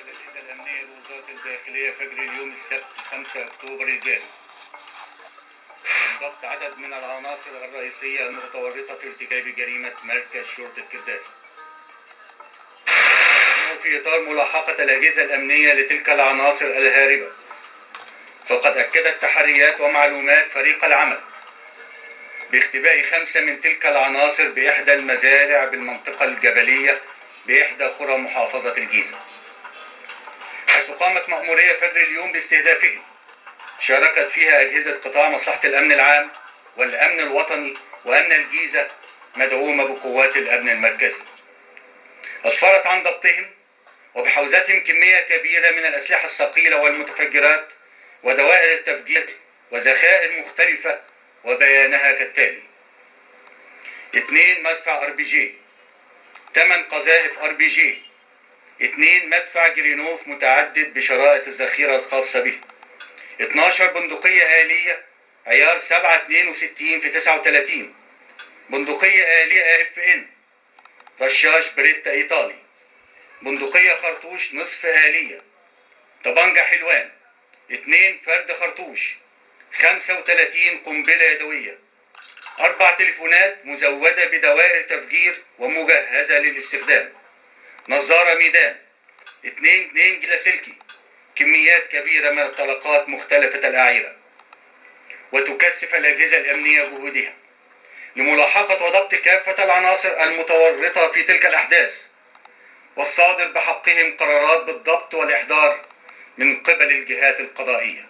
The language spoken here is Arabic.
الأجهزة الأمنية بوزارة الداخلية فجر اليوم السبت 5 أكتوبر الجاري ضبط عدد من العناصر الرئيسية المتورطة في ارتكاب جريمة مركز شرطة كرداسة. في إطار ملاحقة الأجهزة الأمنية لتلك العناصر الهاربة، فقد أكدت تحريات ومعلومات فريق العمل باختباء 5 من تلك العناصر بإحدى المزارع بالمنطقة الجبلية بإحدى قرى محافظة الجيزة، حيث قامت مأمورية فجر اليوم باستهدافهم. شاركت فيها أجهزة قطاع مصلحة الأمن العام والأمن الوطني وأمن الجيزة مدعومة بقوات الأمن المركزي. أسفرت عن ضبطهم وبحوزتهم كمية كبيرة من الأسلحة الثقيلة والمتفجرات ودوائر التفجير وذخائر مختلفة، وبيانها كالتالي: 2 مدفع RPG، 8 قذائف RPG، 2 مدفع جرينوف متعدد بشرائط الذخيرة الخاصة به، 12 بندقية آلية عيار 7.62 في 39، بندقية آلية AFN، رشاش بريتا إيطالي، بندقية خرطوش نصف آلية، طبنجة حلوان، 2 فرد خرطوش، 35 قنبلة يدوية، 4 تليفونات مزودة بدوائر تفجير ومجهزة للاستخدام، نظارة ميدان، 2 جنيه لاسلكي، كميات كبيرة من الطلقات مختلفة الأعيرة. وتكثف الأجهزة الأمنية جهودها لملاحقة وضبط كافة العناصر المتورطة في تلك الأحداث، والصادر بحقهم قرارات بالضبط والإحضار من قبل الجهات القضائية.